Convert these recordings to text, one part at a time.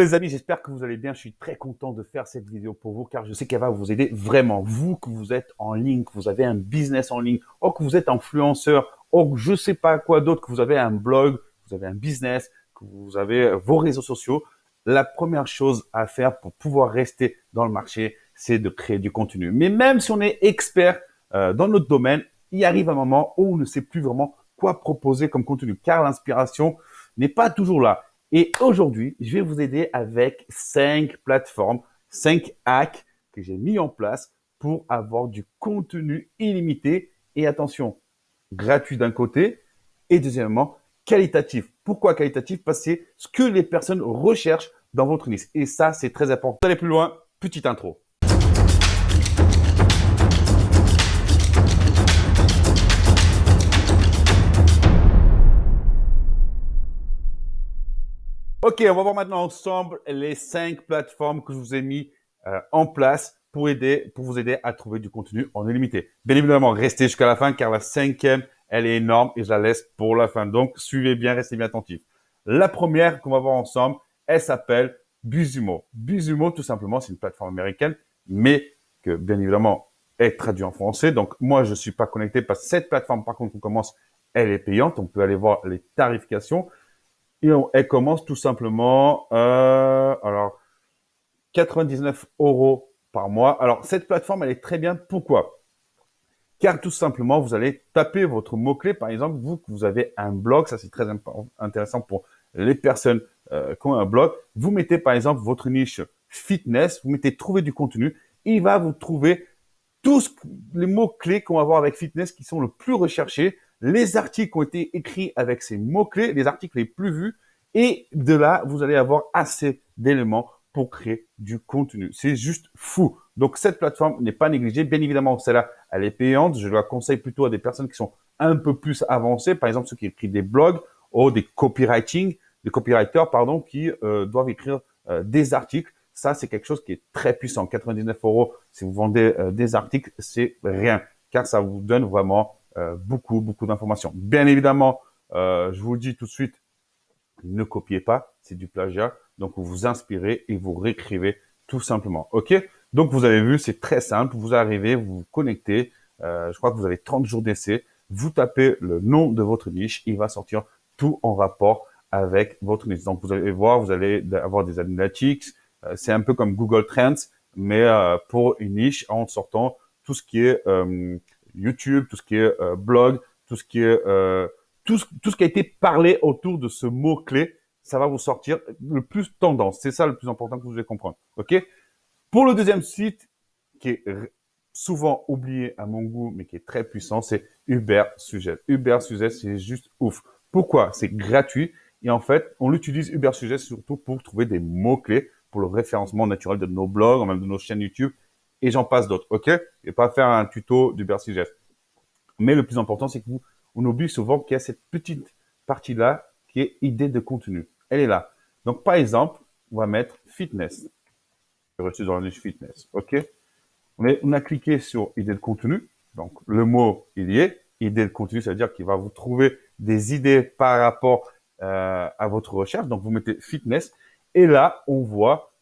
Les amis, j'espère que vous allez bien. Je suis très content de faire cette vidéo pour vous car je sais qu'elle va vous aider vraiment. Vous, que vous êtes en ligne, que vous avez un business en ligne, ou que vous êtes influenceur, ou que je ne sais pas quoi d'autre, que vous avez un blog, que vous avez un business, que vous avez vos réseaux sociaux. La première chose à faire pour pouvoir rester dans le marché, c'est de créer du contenu. Mais même si on est expert dans notre domaine, il arrive un moment où on ne sait plus vraiment quoi proposer comme contenu car l'inspiration n'est pas toujours là. Et aujourd'hui, je vais vous aider avec 5 plateformes, 5 hacks que j'ai mis en place pour avoir du contenu illimité et attention, gratuit d'un côté et deuxièmement, qualitatif. Pourquoi qualitatif? Parce que c'est ce que les personnes recherchent dans votre niche. Et ça, c'est très important. Pour aller plus loin, petite intro. Ok, on va voir maintenant ensemble les 5 plateformes que je vous ai mis en place pour vous aider à trouver du contenu en illimité. Bien évidemment, restez jusqu'à la fin car la cinquième, elle est énorme et je la laisse pour la fin. Donc, suivez bien, restez bien attentifs. La première qu'on va voir ensemble, elle s'appelle Buzumo. Buzumo, tout simplement, c'est une plateforme américaine, mais que bien évidemment est traduite en français. Donc, moi, je suis pas connecté parce que cette plateforme, par contre, on commence, elle est payante. On peut aller voir les tarifications. Et elle commence tout simplement, alors 99 euros par mois. Alors cette plateforme, elle est très bien. Pourquoi? Car tout simplement, vous allez taper votre mot-clé. Par exemple, vous que vous avez un blog, ça c'est très intéressant pour les personnes qui ont un blog. Vous mettez par exemple votre niche fitness, vous mettez trouver du contenu. Il va vous trouver tous les mots-clés qu'on va voir avec fitness qui sont le plus recherchés, les articles qui ont été écrits avec ces mots-clés, les articles les plus vus, et de là, vous allez avoir assez d'éléments pour créer du contenu. C'est juste fou. Donc, cette plateforme n'est pas négligée. Bien évidemment, celle-là, elle est payante. Je la conseille plutôt à des personnes qui sont un peu plus avancées. Par exemple, ceux qui écrivent des blogs ou des copywriters, pardon, qui doivent écrire des articles. Ça, c'est quelque chose qui est très puissant. 99 euros, si vous vendez des articles, c'est rien, car ça vous donne vraiment beaucoup d'informations. Bien évidemment, je vous le dis tout de suite, ne copiez pas, c'est du plagiat. Donc, vous vous inspirez et vous réécrivez tout simplement. OK? Donc, vous avez vu, c'est très simple. Vous arrivez, vous vous connectez. Je crois que vous avez 30 jours d'essai. Vous tapez le nom de votre niche. Il va sortir tout en rapport avec votre niche. Donc, vous allez voir, vous allez avoir des analytics. C'est un peu comme Google Trends, mais pour une niche en sortant tout ce qui est YouTube, tout ce qui est blog, tout ce qui est tout ce qui a été parlé autour de ce mot-clé, ça va vous sortir le plus tendance. C'est ça le plus important que vous devez comprendre. OK? Pour le deuxième site, qui est souvent oublié à mon goût, mais qui est très puissant, c'est Uber Suggest. Uber Suggest, c'est juste ouf. Pourquoi? C'est gratuit. Et en fait, on l'utilise Uber Suggest surtout pour trouver des mots-clés pour le référencement naturel de nos blogs, même de nos chaînes YouTube, et j'en passe d'autres. OK? Je vais pas faire un tuto d'Uber Suggest. Mais le plus important, c'est que on oublie souvent qu'il y a cette petite partie-là qui est idée de contenu. Elle est là. Donc, par exemple, on va mettre fitness. Je reste dans la niche fitness. OK? On a cliqué sur idée de contenu. Donc, le mot, il y est. Idée de contenu, ça veut dire qu'il va vous trouver des idées par rapport à votre recherche. Donc, vous mettez fitness. Et là, on voit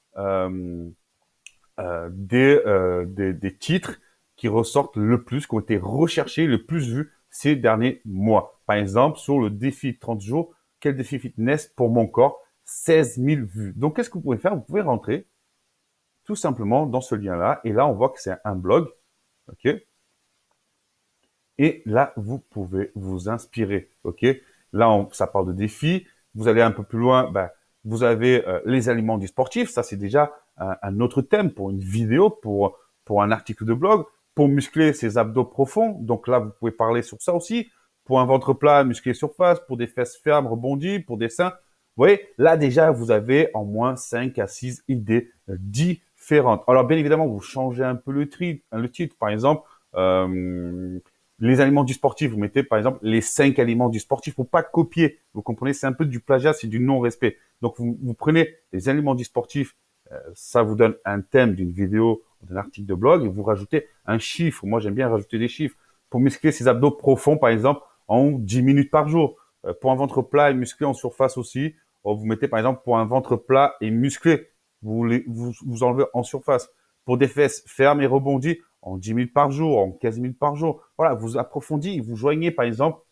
des titres qui ressortent le plus, qui ont été recherchés, le plus vus ces derniers mois. Par exemple, sur le défi 30 jours, quel défi fitness pour mon corps? 16 000 vues. Donc, qu'est-ce que vous pouvez faire? Vous pouvez rentrer tout simplement dans ce lien-là. Et là, on voit que c'est un blog. OK? Et là, vous pouvez vous inspirer. OK? Là, ça parle de défis. Vous allez un peu plus loin. Vous avez les aliments du sportif. Ça, c'est déjà un autre thème pour une vidéo, pour un article de blog. Pour muscler ses abdos profonds. Donc là, vous pouvez parler sur ça aussi. Pour un ventre plat, muscler surface. Pour des fesses fermes, rebondies. Pour des seins. Vous voyez, là déjà, vous avez en moins 5 à 6 idées différentes. Alors, bien évidemment, vous changez un peu le titre. Par exemple, les aliments du sportif, vous mettez par exemple les 5 aliments du sportif. Faut pas copier. Vous comprenez, c'est un peu du plagiat, c'est du non-respect. Donc, vous prenez les aliments du sportif, ça vous donne un thème d'une vidéo, d'un article de blog, et vous rajoutez un chiffre. Moi, j'aime bien rajouter des chiffres. Pour muscler ses abdos profonds, par exemple, en 10 minutes par jour. Pour un ventre plat et musclé en surface aussi, Oh, vous mettez par exemple pour un ventre plat et musclé, vous enlevez en surface. Pour des fesses fermes et rebondies, en 10 minutes par jour, en 15 minutes par jour. Voilà, vous approfondissez, vous joignez par exemple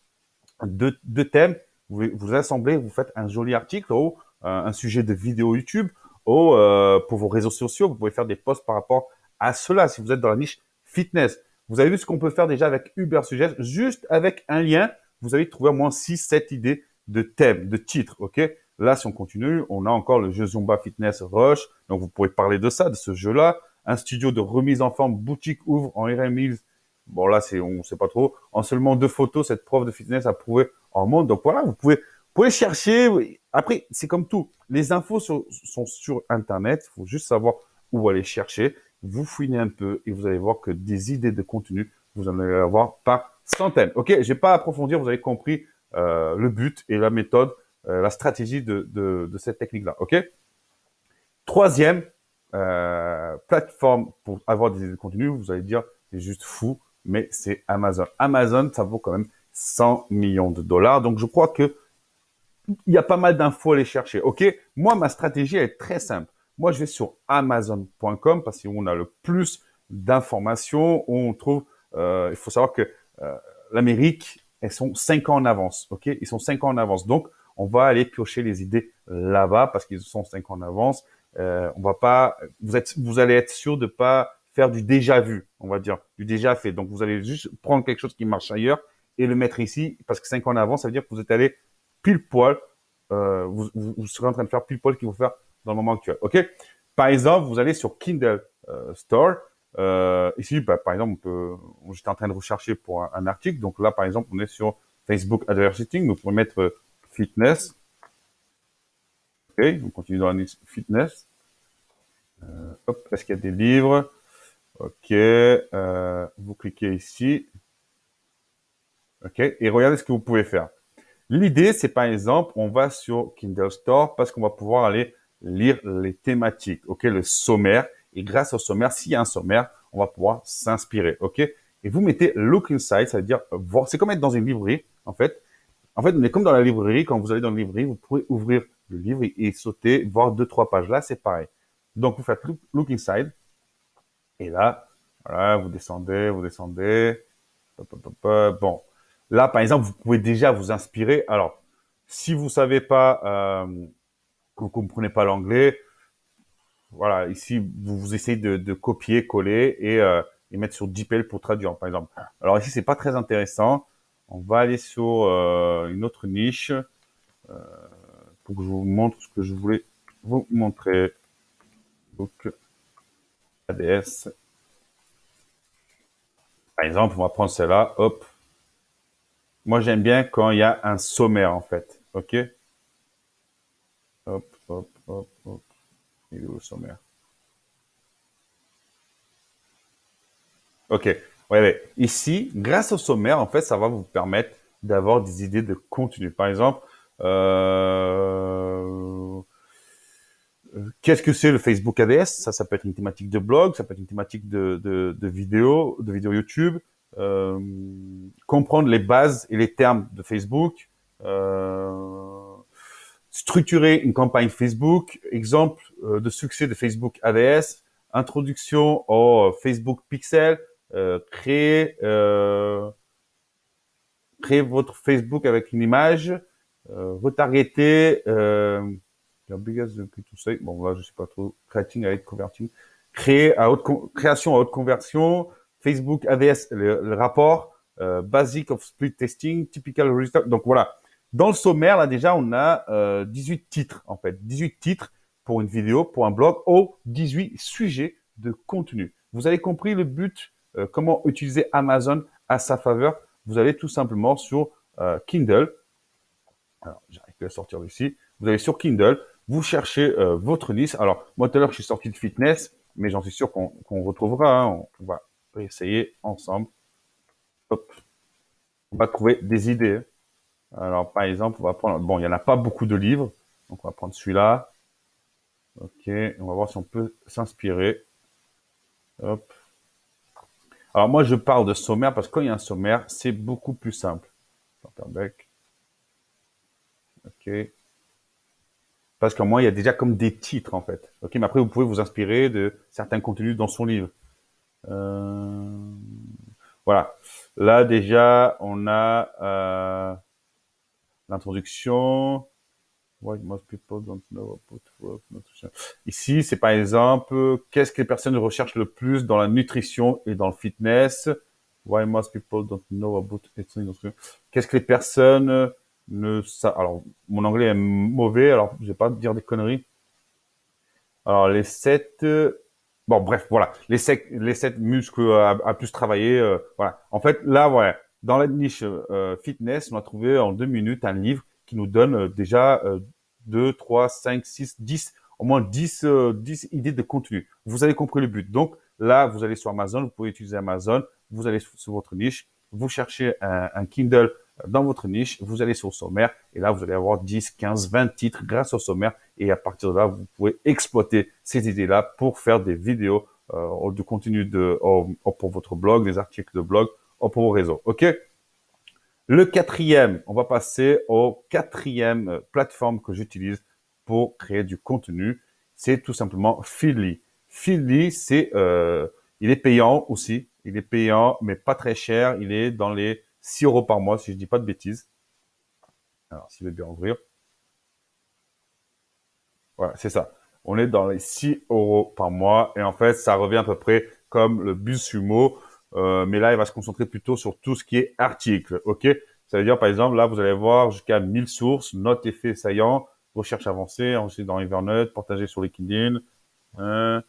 deux thèmes, vous assemblez, vous faites un joli article ou un sujet de vidéo YouTube ou pour vos réseaux sociaux, vous pouvez faire des posts par rapport à cela si vous êtes dans la niche fitness. Vous avez vu ce qu'on peut faire déjà avec Ubersuggest, juste avec un lien, vous allez trouver au moins 6-7 idées de thèmes, de titres, ok? Là, si on continue, on a encore le jeu Zumba Fitness Rush, donc vous pouvez parler de ça, de ce jeu-là. Un studio de remise en forme boutique ouvre en RMI. Bon, là, on sait pas trop. En seulement 2 photos, cette prof de fitness a prouvé en monde. Donc voilà, vous pouvez chercher. Après, c'est comme tout. Les infos sont sur Internet. Il faut juste savoir où aller chercher. Vous fouinez un peu et vous allez voir que des idées de contenu, vous en allez avoir par centaines. Ok, j'ai pas à approfondir. Vous avez compris le but et la méthode, la stratégie de cette technique-là. Ok. Troisième plateforme pour avoir des idées de contenu, vous allez dire c'est juste fou, mais c'est Amazon. Amazon, ça vaut quand même 100 millions de dollars. Donc, je crois que il y a pas mal d'infos à aller chercher. OK? Moi, ma stratégie est très simple. Moi, je vais sur Amazon.com parce qu'on a le plus d'informations. On trouve, il faut savoir que l'Amérique, elles sont 5 ans en avance. OK? Ils sont 5 ans en avance. Donc, on va aller piocher les idées là-bas parce qu'ils sont 5 ans en avance. On va pas, vous allez être sûr de pas faire du déjà vu, on va dire, du déjà fait. Donc, vous allez juste prendre quelque chose qui marche ailleurs et le mettre ici parce que 5 ans en avance, ça veut dire que vous êtes allé pile poil, vous serez en train de faire pile poil ce qu'il faut faire dans le moment actuel. OK? Par exemple, vous allez sur Kindle Store. Ici, par exemple, j'étais en train de rechercher pour un article. Donc là, par exemple, on est sur Facebook Advertising. Vous pouvez mettre fitness. OK, on continue dans la liste fitness. Hop, est-ce qu'il y a des livres? OK, vous cliquez ici. OK, et regardez ce que vous pouvez faire. L'idée, c'est par exemple, on va sur Kindle Store parce qu'on va pouvoir aller lire les thématiques, ok, le sommaire. Et grâce au sommaire, s'il y a un sommaire, on va pouvoir s'inspirer, ok. Et vous mettez Look Inside, ça veut dire voir. C'est comme être dans une librairie, en fait. En fait, on est comme dans la librairie. Quand vous allez dans la librairie, vous pouvez ouvrir le livre et sauter, voir 2-3 pages. Là, c'est pareil. Donc, vous faites Look Inside. Et là, voilà, vous descendez, vous descendez. Bon, là, par exemple, vous pouvez déjà vous inspirer. Alors, si vous savez pas, que vous comprenez pas l'anglais, voilà, ici, vous essayez de copier, coller et mettre sur DeepL pour traduire, par exemple. Alors ici, c'est pas très intéressant. On va aller sur une autre niche pour que je vous montre ce que je voulais vous montrer. Donc, ADS. Par exemple, on va prendre celle-là. Hop. Moi, j'aime bien quand il y a un sommaire, en fait. OK? Hop, hop, hop, hop. Il est où le sommaire? OK. Ouais, ouais. Ici, grâce au sommaire, en fait, ça va vous permettre d'avoir des idées de contenu. Par exemple, qu'est-ce que c'est le Facebook ADS? Ça peut être une thématique de blog, ça peut être une thématique de vidéo YouTube. Euh, comprendre les bases et les termes de Facebook. Structurer une campagne Facebook. Exemple de succès de Facebook ADS. Introduction au Facebook Pixel. Créer votre Facebook avec une image, retargeter, bon là je sais pas trop, creating à haute converting, création à haute conversion, Facebook ADS, le rapport, basic of split testing, typical result. Donc voilà. Dans le sommaire, là déjà, on a 18 titres en fait, 18 titres pour une vidéo, pour un blog, ou 18 sujets de contenu. Vous avez compris le but, comment utiliser Amazon à sa faveur. Vous allez tout simplement sur Kindle. Alors, j'arrive plus à sortir d'ici. Vous allez sur Kindle, vous cherchez votre liste. Alors, moi tout à l'heure, je suis sorti de fitness, mais j'en suis sûr qu'on retrouvera. Hein. On va essayer ensemble. Hop. On va trouver des idées. Alors, par exemple, on va prendre. Bon, il y en a pas beaucoup de livres, donc on va prendre celui-là. Ok. On va voir si on peut s'inspirer. Hop. Alors moi, je parle de sommaire parce que quand il y a un sommaire, c'est beaucoup plus simple. Ok. Parce qu'au moins, il y a déjà comme des titres, en fait. OK, mais après, vous pouvez vous inspirer de certains contenus dans son livre. Euh, voilà. Là, déjà, on a l'introduction. Why most people don't know about work nutrition. Ici, c'est par exemple, qu'est-ce que les personnes recherchent le plus dans la nutrition et dans le fitness? Why most people don't know about nutrition. Qu'est-ce que les personnes ne savent? Alors, mon anglais est mauvais, alors je vais pas dire des conneries. Alors, les 7, bon, bref, voilà. Les 7 muscles à plus travailler, voilà. En fait, là, voilà. Dans la niche fitness, on a trouvé en 2 minutes un livre qui nous donne déjà 2, 3, 5, 6, 10, au moins 10 idées de contenu. Vous avez compris le but. Donc, là, vous allez sur Amazon, vous pouvez utiliser Amazon, vous allez sur votre niche, vous cherchez un Kindle dans votre niche, vous allez sur le sommaire, et là, vous allez avoir 10, 15, 20 titres grâce au sommaire, et à partir de là, vous pouvez exploiter ces idées-là pour faire des vidéos de contenu pour votre blog, des articles de blog, pour vos réseaux. OK? Le quatrième, on va passer au quatrième plateforme que j'utilise pour créer du contenu. C'est tout simplement Feedly. Feedly, il est payant aussi. Il est payant, mais pas très cher. Il est dans les 6 euros par mois, si je dis pas de bêtises. Alors, s'il veut bien ouvrir. Voilà, c'est ça. On est dans les 6 euros par mois. Et en fait, ça revient à peu près comme le BuzzSumo. Mais là, il va se concentrer plutôt sur tout ce qui est article. OK? Ça veut dire, par exemple, là, vous allez voir jusqu'à 1000 sources, notes et faits saillants, recherche avancée, enregistré dans Evernote, partagé sur LinkedIn, hein,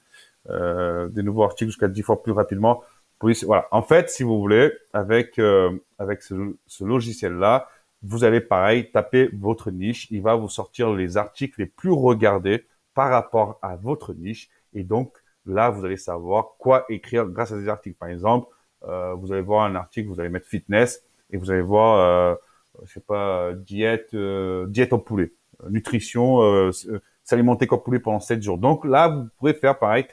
des nouveaux articles jusqu'à 10 fois plus rapidement. Voilà. En fait, si vous voulez, avec ce logiciel-là, vous allez pareil taper votre niche. Il va vous sortir les articles les plus regardés par rapport à votre niche. Et donc, là, vous allez savoir quoi écrire grâce à ces articles. Par exemple, vous allez voir un article, vous allez mettre fitness et vous allez voir, je sais pas, diète au poulet, nutrition, s'alimenter comme poulet pendant 7 jours. Donc là, vous pourrez faire pareil.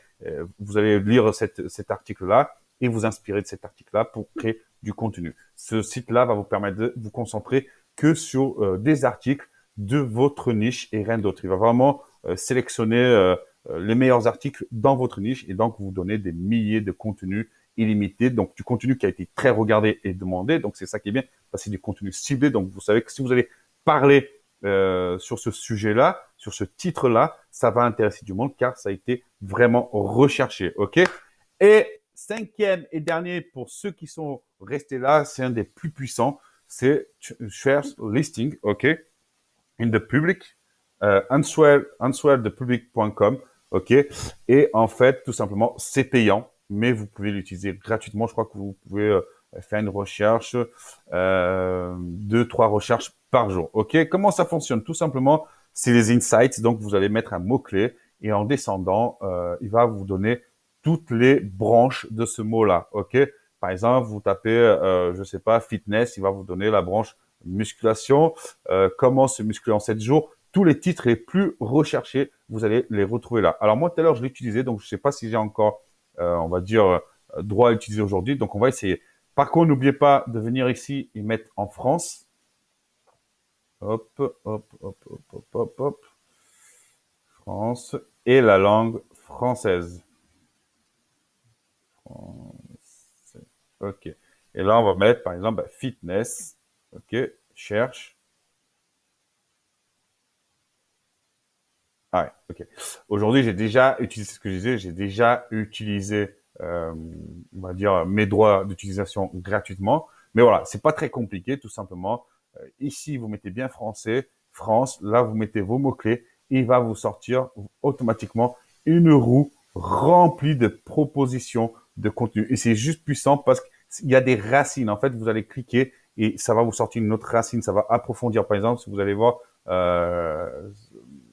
Vous allez lire cet article-là et vous inspirer de cet article-là pour créer du contenu. Ce site-là va vous permettre de vous concentrer que sur des articles de votre niche et rien d'autre. Il va vraiment sélectionner les meilleurs articles dans votre niche et donc vous donner des milliers de contenus illimités. Donc du contenu qui a été très regardé et demandé. Donc c'est ça qui est bien, parce que c'est du contenu ciblé. Donc vous savez que si vous allez parler sur ce sujet-là, sur ce titre-là, ça va intéresser du monde car ça a été vraiment recherché. OK? Et cinquième et dernier, pour ceux qui sont restés là, c'est un des plus puissants, c'est Share Listing, OK? In the public, answerthepublic.com, OK? Et en fait, tout simplement, c'est payant, mais vous pouvez l'utiliser gratuitement. Je crois que vous pouvez faire une recherche, 2-3 recherches par jour, OK? Comment ça fonctionne? Tout simplement, c'est les insights. Donc, vous allez mettre un mot-clé et en descendant, il va vous donner toutes les branches de ce mot-là, OK? Par exemple, vous tapez, je sais pas, fitness, il va vous donner la branche musculation, comment se muscler en 7 jours. Tous les titres les plus recherchés, vous allez les retrouver là. Alors moi, tout à l'heure, je l'ai utilisé, donc je sais pas si j'ai encore, on va dire, droit à l'utiliser aujourd'hui. Donc on va essayer. Par contre, n'oubliez pas de venir ici et mettre en France. Hop, hop, hop, hop, hop, hop, hop. France et la langue française. OK. Et là, on va mettre, par exemple, fitness. OK. Cherche. Ah ouais, OK. Aujourd'hui, j'ai déjà utilisé ce que je disais. J'ai déjà utilisé, on va dire, mes droits d'utilisation gratuitement. Mais voilà, c'est pas très compliqué, tout simplement. Ici, vous mettez bien français, France. Là, vous mettez vos mots-clés. Il va vous sortir automatiquement une roue remplie de propositions de contenu. Et c'est juste puissant parce qu'il y a des racines. En fait, vous allez cliquer et ça va vous sortir une autre racine. Ça va approfondir. Par exemple, si vous allez voir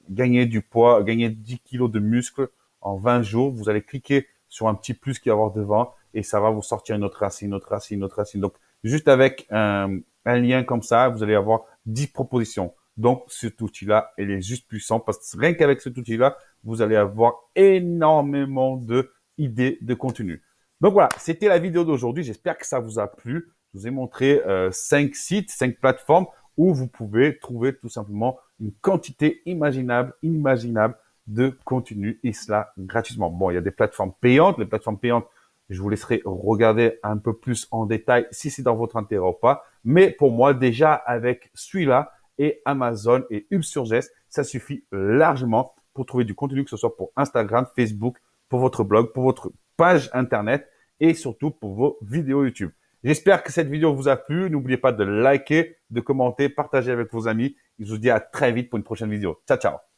gagner du poids, gagner 10 kilos de muscles en 20 jours, vous allez cliquer sur un petit plus qu'il va y avoir devant et ça va vous sortir une autre racine, une autre racine, une autre racine. Donc, juste avec un lien comme ça, vous allez avoir 10 propositions. Donc, cet outil-là, il est juste puissant parce que rien qu'avec cet outil-là, vous allez avoir énormément de idées de contenu. Donc voilà, c'était la vidéo d'aujourd'hui. J'espère que ça vous a plu. Je vous ai montré 5 sites, 5 plateformes. où vous pouvez trouver tout simplement une quantité inimaginable de contenu et cela gratuitement. Bon, il y a des plateformes payantes. Les plateformes payantes, je vous laisserai regarder un peu plus en détail si c'est dans votre intérêt ou pas. Mais pour moi, déjà avec celui-là et Amazon et UpSurgest, ça suffit largement pour trouver du contenu, que ce soit pour Instagram, Facebook, pour votre blog, pour votre page Internet et surtout pour vos vidéos YouTube. J'espère que cette vidéo vous a plu. N'oubliez pas de liker, de commenter, partager avec vos amis. Je vous dis à très vite pour une prochaine vidéo. Ciao, ciao.